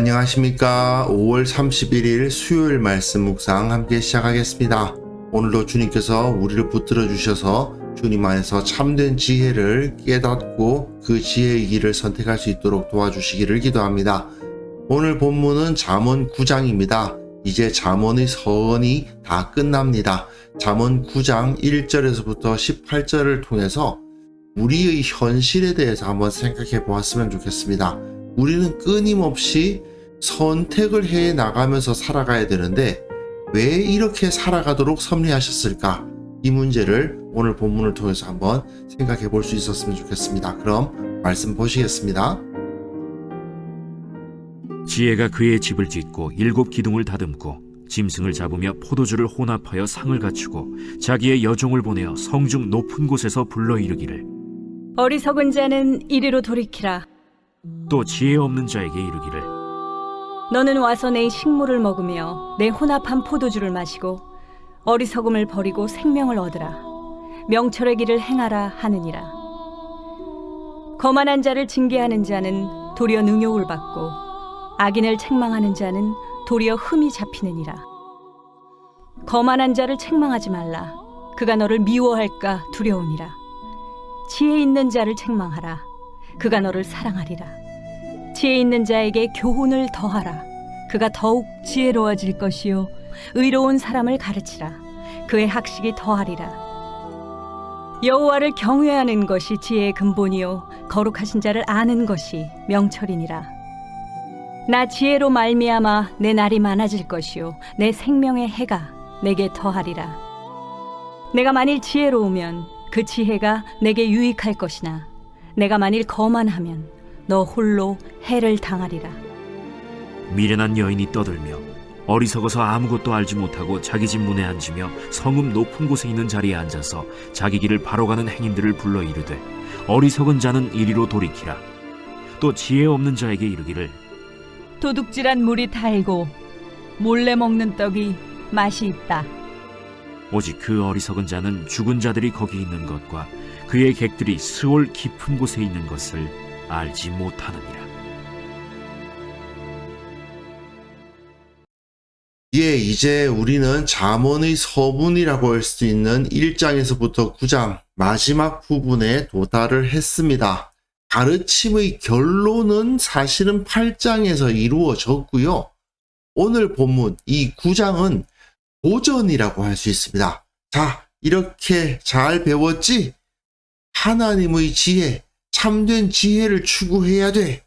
안녕하십니까. 5월 31일 수요일 말씀 묵상 함께 시작하겠습니다. 오늘도 주님께서 우리를 붙들어 주셔서 주님 안에서 참된 지혜를 깨닫고 그 지혜의 길을 선택할 수 있도록 도와주시기를 기도합니다. 오늘 본문은 잠언 9장입니다. 이제 잠언의 서언이 다 끝납니다. 잠언 9장 1절에서부터 18절을 통해서 우리의 현실에 대해서 한번 생각해 보았으면 좋겠습니다. 우리는 끊임없이 선택을 해 나가면서 살아가야 되는데 왜 이렇게 살아가도록 섭리하셨을까? 이 문제를 오늘 본문을 통해서 한번 생각해 볼 수 있었으면 좋겠습니다. 그럼 말씀 보시겠습니다. 지혜가 그의 집을 짓고 7 기둥을 다듬고 짐승을 잡으며 포도주를 혼합하여 상을 갖추고 자기의 여종을 보내어 성중 높은 곳에서 불러 이르기를 어리석은 자는 이리로 돌이키라. 또 지혜 없는 자에게 이르기를 너는 와서 내 식물을 먹으며 내 혼합한 포도주를 마시고 어리석음을 버리고 생명을 얻으라. 명철의 길을 행하라 하느니라. 거만한 자를 징계하는 자는 도리어 능욕을 받고 악인을 책망하는 자는 도리어 흠이 잡히느니라. 거만한 자를 책망하지 말라. 그가 너를 미워할까 두려우니라. 지혜 있는 자를 책망하라. 그가 너를 사랑하리라. 지혜 있는 자에게 교훈을 더하라. 그가 더욱 지혜로워질 것이요 의로운 사람을 가르치라. 그의 학식이 더하리라. 여호와를 경외하는 것이 지혜의 근본이요 거룩하신 자를 아는 것이 명철이니라. 나 지혜로 말미암아 내 날이 많아질 것이요 내 생명의 해가 내게 더하리라. 내가 만일 지혜로우면 그 지혜가 내게 유익할 것이나 내가 만일 거만하면 너 홀로 해를 당하리라. 미련한 여인이 떠들며 어리석어서 아무것도 알지 못하고 자기 집 문에 앉으며 성읍 높은 곳에 있는 자리에 앉아서 자기 길을 바로 가는 행인들을 불러 이르되 어리석은 자는 이리로 돌이키라. 또 지혜 없는 자에게 이르기를 도둑질한 물이 달고 몰래 먹는 떡이 맛이 있다. 오직 그 어리석은 자는 죽은 자들이 거기 있는 것과 그의 객들이 스올 깊은 곳에 있는 것을 알지 못하느니라. 이제 우리는 잠언의 서문이라고 할 수 있는 1장에서부터 9장 마지막 부분에 도달을 했습니다. 가르침의 결론은 사실은 8장에서 이루어졌고요. 오늘 본문 이 9장은 도전이라고 할 수 있습니다. 자, 이렇게 잘 배웠지? 하나님의 지혜, 참된 지혜를 추구해야 돼.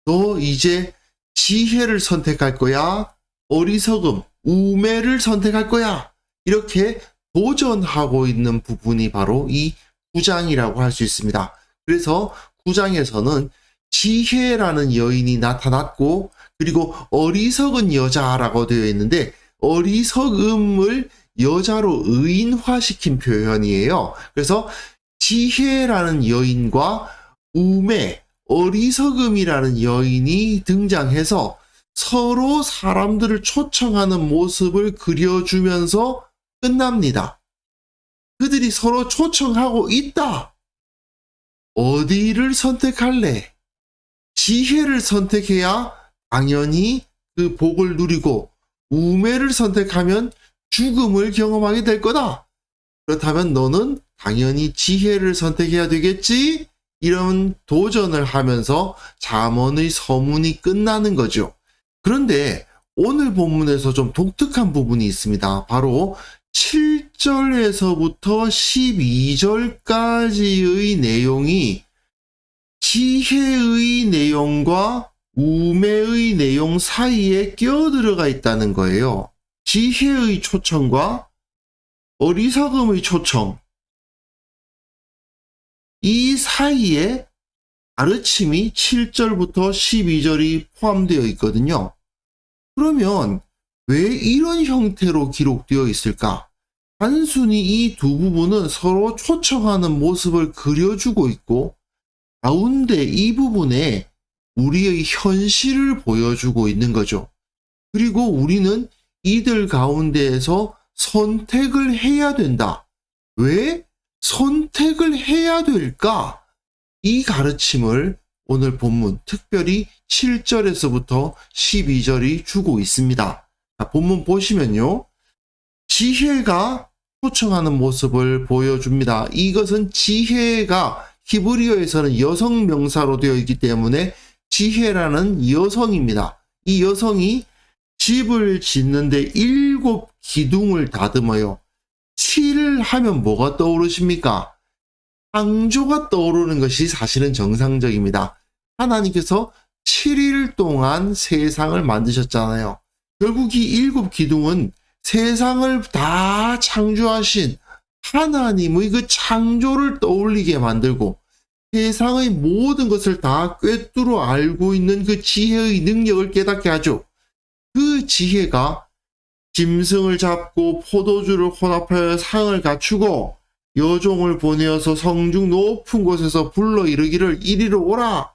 너 이제 지혜를 선택할 거야? 어리석음, 우매를 선택할 거야? 이렇게 도전하고 있는 부분이 바로 이 9장이라고 할 수 있습니다. 그래서 9장에서는 지혜라는 여인이 나타났고 그리고 어리석은 여자라고 되어 있는데 어리석음을 여자로 의인화시킨 표현이에요. 그래서 지혜라는 여인과 우매, 어리석음이라는 여인이 등장해서 서로 사람들을 초청하는 모습을 그려주면서 끝납니다. 그들이 서로 초청하고 있다. 어디를 선택할래? 지혜를 선택해야 당연히 그 복을 누리고 우매를 선택하면 죽음을 경험하게 될 거다. 그렇다면 너는 당연히 지혜를 선택해야 되겠지? 이런 도전을 하면서 잠언의 서문이 끝나는 거죠. 그런데 오늘 본문에서 좀 독특한 부분이 있습니다. 바로 7절에서부터 12절까지의 내용이 지혜의 내용과 우매의 내용 사이에 끼어들어가 있다는 거예요. 지혜의 초청과 어리석음의 초청, 이 사이에 가르침이 7절부터 12절이 포함되어 있거든요. 그러면 왜 이런 형태로 기록되어 있을까? 단순히 이 두 부분은 서로 초청하는 모습을 그려주고 있고 가운데 이 부분에 우리의 현실을 보여주고 있는 거죠. 그리고 우리는 이들 가운데에서 선택을 해야 된다. 왜 선택을 해야 될까? 이 가르침을 오늘 본문 특별히 7절에서부터 12절이 주고 있습니다. 자, 본문 보시면요. 지혜가 초청하는 모습을 보여줍니다. 이것은 지혜가 히브리어에서는 여성 명사로 되어 있기 때문에 지혜라는 여성입니다. 이 여성이 집을 짓는데 7 기둥을 다듬어요. 7 하면 뭐가 떠오르십니까? 창조가 떠오르는 것이 사실은 정상적입니다. 하나님께서 7일 동안 세상을 만드셨잖아요. 결국 이 7 기둥은 세상을 다 창조하신 하나님의 그 창조를 떠올리게 만들고 세상의 모든 것을 다 꿰뚫어 알고 있는 그 지혜의 능력을 깨닫게 하죠. 그 지혜가 짐승을 잡고 포도주를 혼합하여 상을 갖추고 여종을 보내어서 성중 높은 곳에서 불러 이르기를 이리로 오라.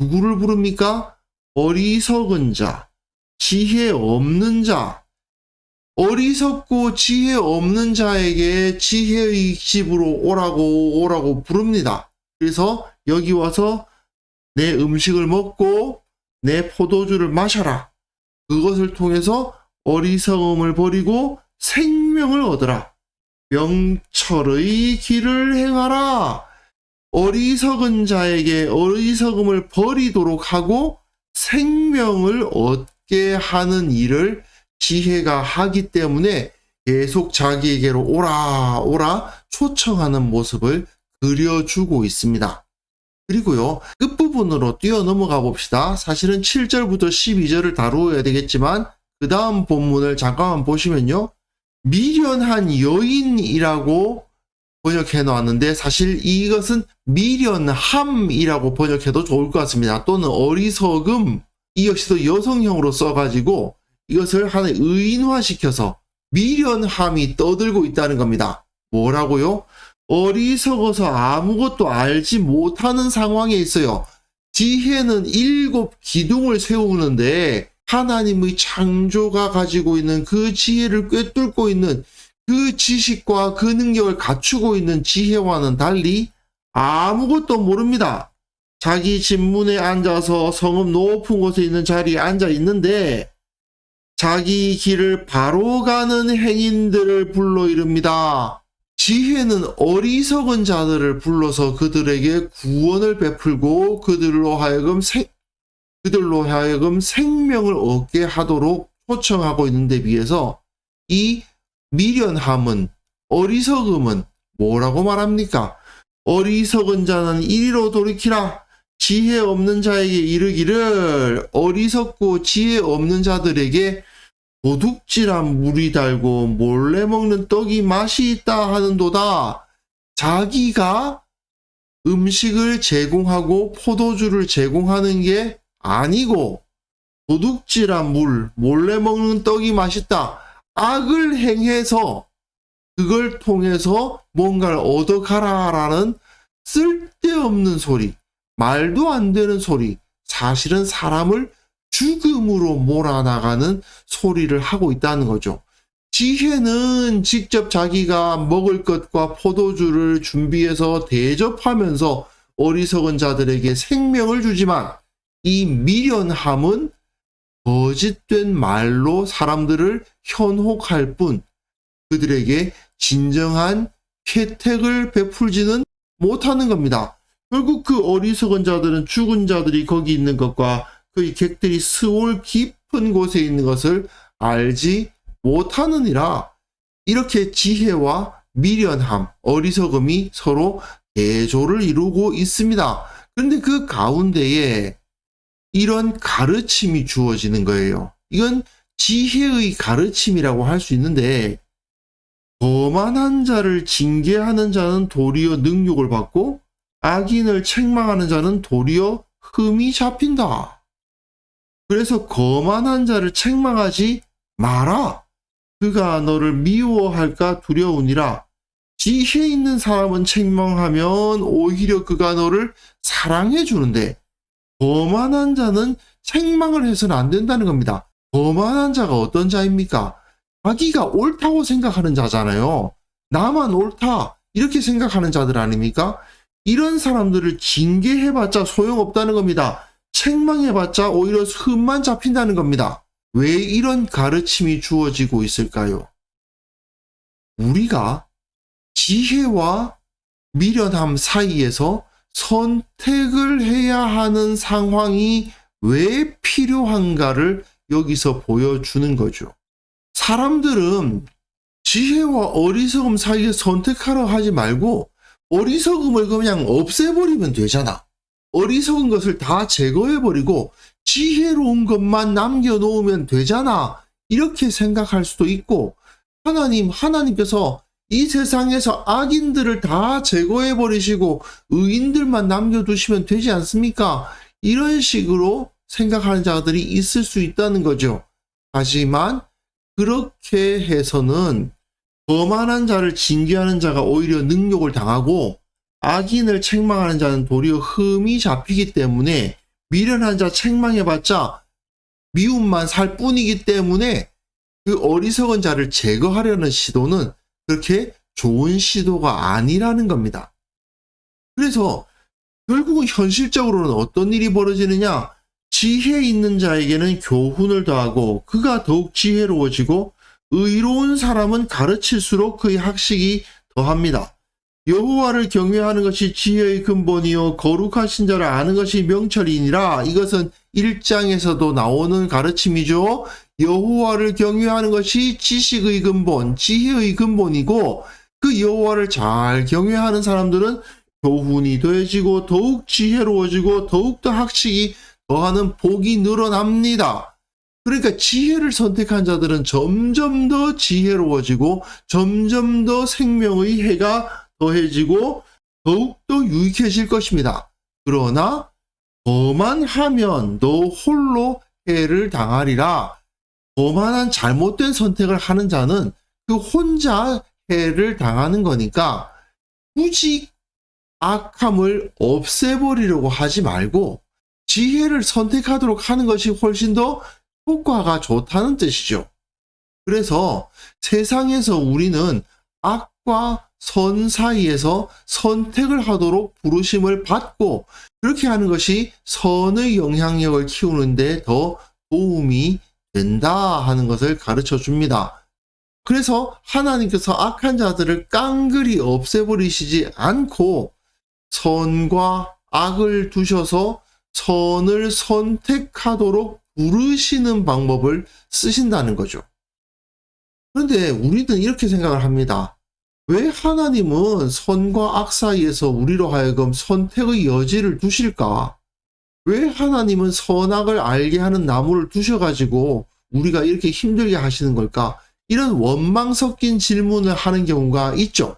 누구를 부릅니까? 어리석은 자, 지혜 없는 자. 어리석고 지혜 없는 자에게 지혜의 집으로 오라고 부릅니다. 그래서 여기 와서 내 음식을 먹고 내 포도주를 마셔라. 그것을 통해서 어리석음을 버리고 생명을 얻으라. 명철의 길을 행하라. 어리석은 자에게 어리석음을 버리도록 하고 생명을 얻게 하는 일을 지혜가 하기 때문에 계속 자기에게로 오라 초청하는 모습을 그려주고 있습니다. 그리고요, 끝부분으로 뛰어 넘어가 봅시다. 사실은 7절부터 12절을 다루어야 되겠지만 그 다음 본문을 잠깐만 보시면요, 미련한 여인이라고 번역해 놓았는데 사실 이것은 미련함이라고 번역해도 좋을 것 같습니다. 또는 어리석음, 이 역시도 여성형으로 써가지고 이것을 하나의 의인화시켜서 미련함이 떠들고 있다는 겁니다. 뭐라고요? 어리석어서 아무것도 알지 못하는 상황에 있어요. 지혜는 7 기둥을 세우는데 하나님의 창조가 가지고 있는 그 지혜를 꿰뚫고 있는 그 지식과 그 능력을 갖추고 있는 지혜와는 달리 아무것도 모릅니다. 자기 집 문에 앉아서 성읍 높은 곳에 있는 자리에 앉아 있는데 자기 길을 바로 가는 행인들을 불러 이릅니다. 지혜는 어리석은 자들을 불러서 그들에게 구원을 베풀고 그들로 하여금 생명을 얻게 하도록 초청하고 있는데 비해서 이 미련함은, 어리석음은 뭐라고 말합니까? 어리석은 자는 이리로 돌이키라. 지혜 없는 자에게 이르기를 어리석고 지혜 없는 자들에게 도둑질한 물이 달고 몰래 먹는 떡이 맛이 있다 하는도다. 자기가 음식을 제공하고 포도주를 제공하는 게 아니고 도둑질한 물, 몰래 먹는 떡이 맛있다. 악을 행해서 그걸 통해서 뭔가를 얻어가라라는 쓸데없는 소리, 말도 안 되는 소리, 사실은 사람을 죽음으로 몰아나가는 소리를 하고 있다는 거죠. 지혜는 직접 자기가 먹을 것과 포도주를 준비해서 대접하면서 어리석은 자들에게 생명을 주지만 이 미련함은 거짓된 말로 사람들을 현혹할 뿐 그들에게 진정한 혜택을 베풀지는 못하는 겁니다. 결국 그 어리석은 자들은 죽은 자들이 거기 있는 것과 그의 객들이 스올 깊은 곳에 있는 것을 알지 못하느니라. 이렇게 지혜와 미련함, 어리석음이 서로 대조를 이루고 있습니다. 그런데 그 가운데에 이런 가르침이 주어지는 거예요. 이건 지혜의 가르침이라고 할 수 있는데, 거만한 자를 징계하는 자는 도리어 능욕을 받고 악인을 책망하는 자는 도리어 흠이 잡힌다. 그래서 거만한 자를 책망하지 마라. 그가 너를 미워할까 두려우니라. 지혜 있는 사람은 책망하면 오히려 그가 너를 사랑해 주는데 거만한 자는 책망을 해서는 안 된다는 겁니다. 거만한 자가 어떤 자입니까? 자기가 옳다고 생각하는 자잖아요. 나만 옳다 이렇게 생각하는 자들 아닙니까? 이런 사람들을 징계해봤자 소용없다는 겁니다. 책망해봤자 오히려 흠만 잡힌다는 겁니다. 왜 이런 가르침이 주어지고 있을까요? 우리가 지혜와 미련함 사이에서 선택을 해야 하는 상황이 왜 필요한가를 여기서 보여주는 거죠. 사람들은 지혜와 어리석음 사이에 선택하라 하지 말고 어리석음을 그냥 없애버리면 되잖아. 어리석은 것을 다 제거해버리고 지혜로운 것만 남겨놓으면 되잖아. 이렇게 생각할 수도 있고, 하나님께서 이 세상에서 악인들을 다 제거해버리시고 의인들만 남겨두시면 되지 않습니까? 이런 식으로 생각하는 자들이 있을 수 있다는 거죠. 하지만 그렇게 해서는 거만한 자를 징계하는 자가 오히려 능욕을 당하고 악인을 책망하는 자는 도리어 흠이 잡히기 때문에 미련한 자 책망해봤자 미움만 살 뿐이기 때문에 그 어리석은 자를 제거하려는 시도는 그렇게 좋은 시도가 아니라는 겁니다. 그래서 결국은 현실적으로는 어떤 일이 벌어지느냐? 지혜 있는 자에게는 교훈을 더하고 그가 더욱 지혜로워지고 의로운 사람은 가르칠수록 그의 학식이 더합니다. 여호와를 경외하는 것이 지혜의 근본이요 거룩하신 자를 아는 것이 명철이니라. 이것은 1장에서도 나오는 가르침이죠. 여호와를 경외하는 것이 지식의 근본, 지혜의 근본이고 그 여호와를 잘 경외하는 사람들은 교훈이 더해지고 더욱 지혜로워지고 더욱더 학식이 더하는 복이 늘어납니다. 그러니까 지혜를 선택한 자들은 점점 더 지혜로워지고 점점 더 생명의 해가 더해지고 더욱더 유익해질 것입니다. 그러나 거만하면 너 홀로 해를 당하리라. 거만한 잘못된 선택을 하는 자는 그 혼자 해를 당하는 거니까 굳이 악함을 없애버리려고 하지 말고 지혜를 선택하도록 하는 것이 훨씬 더 효과가 좋다는 뜻이죠. 그래서 세상에서 우리는 악과 선 사이에서 선택을 하도록 부르심을 받고 그렇게 하는 것이 선의 영향력을 키우는데 더 도움이 된다 하는 것을 가르쳐 줍니다. 그래서 하나님께서 악한 자들을 깡그리 없애버리시지 않고 선과 악을 두셔서 선을 선택하도록 부르시는 방법을 쓰신다는 거죠. 그런데 우리는 이렇게 생각을 합니다. 왜 하나님은 선과 악 사이에서 우리로 하여금 선택의 여지를 두실까? 왜 하나님은 선악을 알게 하는 나무를 두셔가지고 우리가 이렇게 힘들게 하시는 걸까? 이런 원망 섞인 질문을 하는 경우가 있죠.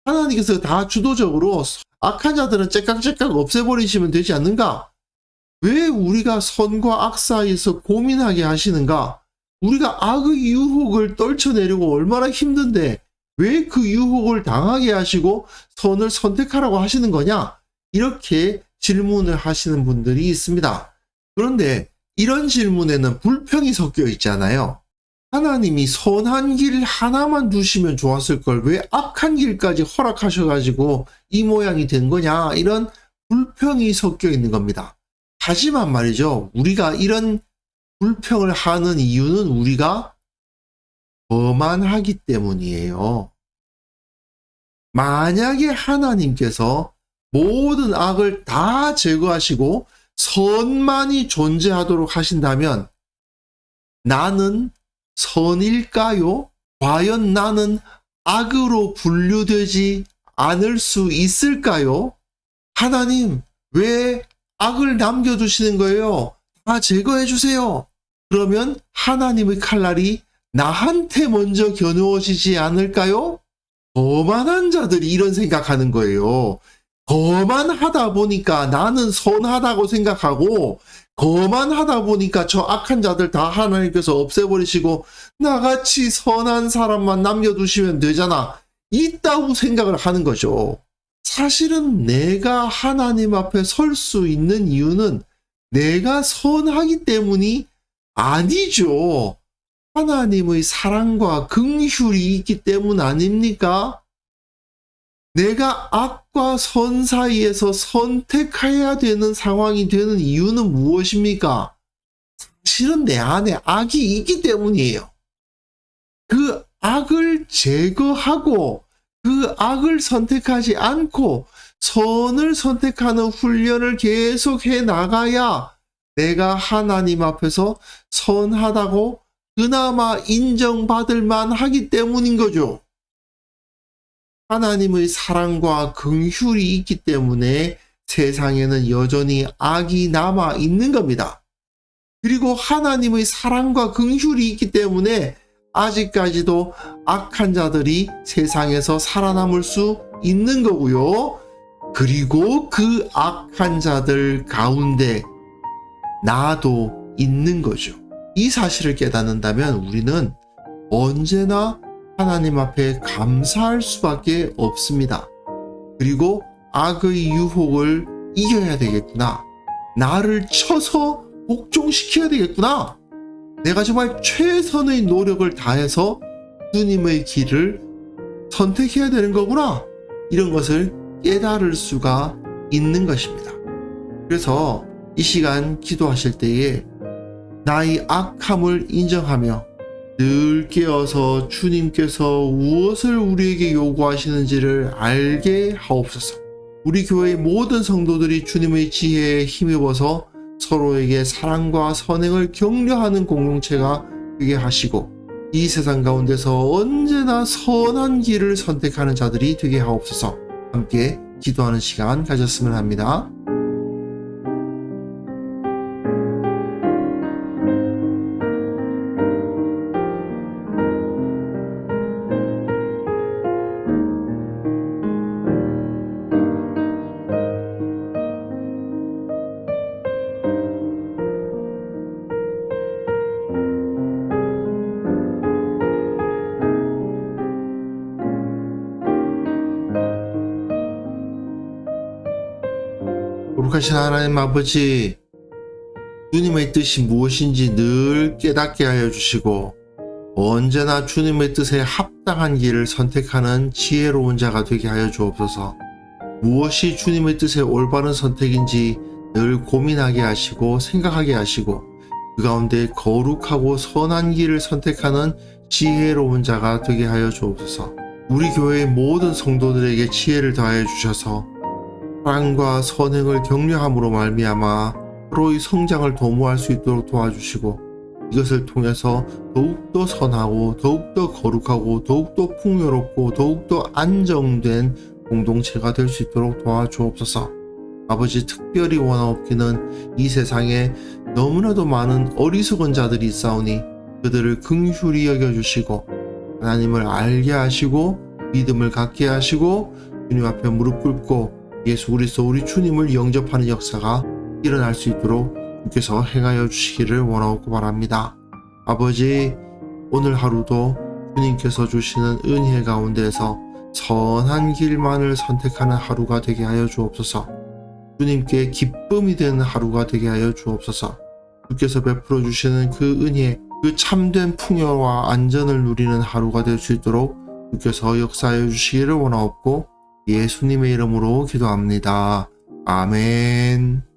하나님께서 다 주도적으로 악한 자들은 째깍째깍 없애버리시면 되지 않는가? 왜 우리가 선과 악 사이에서 고민하게 하시는가? 우리가 악의 유혹을 떨쳐내려고 얼마나 힘든데 왜 그 유혹을 당하게 하시고 선을 선택하라고 하시는 거냐? 이렇게 질문을 하시는 분들이 있습니다. 그런데 이런 질문에는 불평이 섞여 있잖아요. 하나님이 선한 길 하나만 두시면 좋았을 걸 왜 악한 길까지 허락하셔가지고 이 모양이 된 거냐? 이런 불평이 섞여 있는 겁니다. 하지만 말이죠. 우리가 이런 불평을 하는 이유는 우리가 거만하기 때문이에요. 만약에 하나님께서 모든 악을 다 제거하시고 선만이 존재하도록 하신다면 나는 선일까요? 과연 나는 악으로 분류되지 않을 수 있을까요? 하나님, 왜 악을 남겨두시는 거예요? 다 제거해 주세요. 그러면 하나님의 칼날이 나한테 먼저 겨누어지지 않을까요? 거만한 자들이 이런 생각하는 거예요. 거만하다 보니까 나는 선하다고 생각하고 거만하다 보니까 저 악한 자들 다 하나님께서 없애버리시고 나같이 선한 사람만 남겨두시면 되잖아. 이따구 생각을 하는 거죠. 사실은 내가 하나님 앞에 설 수 있는 이유는 내가 선하기 때문이 아니죠. 하나님의 사랑과 긍휼이 있기 때문 아닙니까? 내가 악과 선 사이에서 선택해야 되는 상황이 되는 이유는 무엇입니까? 사실은 내 안에 악이 있기 때문이에요. 그 악을 제거하고 그 악을 선택하지 않고 선을 선택하는 훈련을 계속해 나가야 내가 하나님 앞에서 선하다고 그나마 인정받을 만하기 때문인 거죠. 하나님의 사랑과 긍휼이 있기 때문에 세상에는 여전히 악이 남아 있는 겁니다. 그리고 하나님의 사랑과 긍휼이 있기 때문에 아직까지도 악한 자들이 세상에서 살아남을 수 있는 거고요. 그리고 그 악한 자들 가운데 나도 있는 거죠. 이 사실을 깨닫는다면 우리는 언제나 하나님 앞에 감사할 수밖에 없습니다. 그리고 악의 유혹을 이겨야 되겠구나. 나를 쳐서 복종시켜야 되겠구나. 내가 정말 최선의 노력을 다해서 주님의 길을 선택해야 되는 거구나. 이런 것을 깨달을 수가 있는 것입니다. 그래서 이 시간 기도하실 때에 나의 악함을 인정하며 늘 깨어서 주님께서 무엇을 우리에게 요구하시는지를 알게 하옵소서. 우리 교회의 모든 성도들이 주님의 지혜에 힘입어서 서로에게 사랑과 선행을 격려하는 공동체가 되게 하시고 이 세상 가운데서 언제나 선한 길을 선택하는 자들이 되게 하옵소서. 함께 기도하는 시간 가졌으면 합니다. 거룩하신 하나님 아버지, 주님의 뜻이 무엇인지 늘 깨닫게 하여 주시고 언제나 주님의 뜻에 합당한 길을 선택하는 지혜로운 자가 되게 하여 주옵소서. 무엇이 주님의 뜻에 올바른 선택인지 늘 고민하게 하시고 생각하게 하시고 그 가운데 거룩하고 선한 길을 선택하는 지혜로운 자가 되게 하여 주옵소서. 우리 교회의 모든 성도들에게 지혜를 더하여 주셔서 사랑과 선행을 격려함으로 말미암아 서로의 성장을 도모할 수 있도록 도와주시고 이것을 통해서 더욱더 선하고 더욱더 거룩하고 더욱더 풍요롭고 더욱더 안정된 공동체가 될 수 있도록 도와주옵소서. 아버지, 특별히 원하옵기는 이 세상에 너무나도 많은 어리석은 자들이 있사오니 그들을 긍휼히 여겨주시고 하나님을 알게 하시고 믿음을 갖게 하시고 주님 앞에 무릎 꿇고 예수 그리스도 우리 주님을 영접하는 역사가 일어날 수 있도록 주께서 행하여 주시기를 원하고 바랍니다. 아버지, 오늘 하루도 주님께서 주시는 은혜 가운데에서 선한 길만을 선택하는 하루가 되게 하여 주옵소서. 주님께 기쁨이 되는 하루가 되게 하여 주옵소서. 주께서 베풀어 주시는 그 은혜, 그 참된 풍요와 안전을 누리는 하루가 될 수 있도록 주께서 역사하여 주시기를 원하옵고 예수님의 이름으로 기도합니다. 아멘.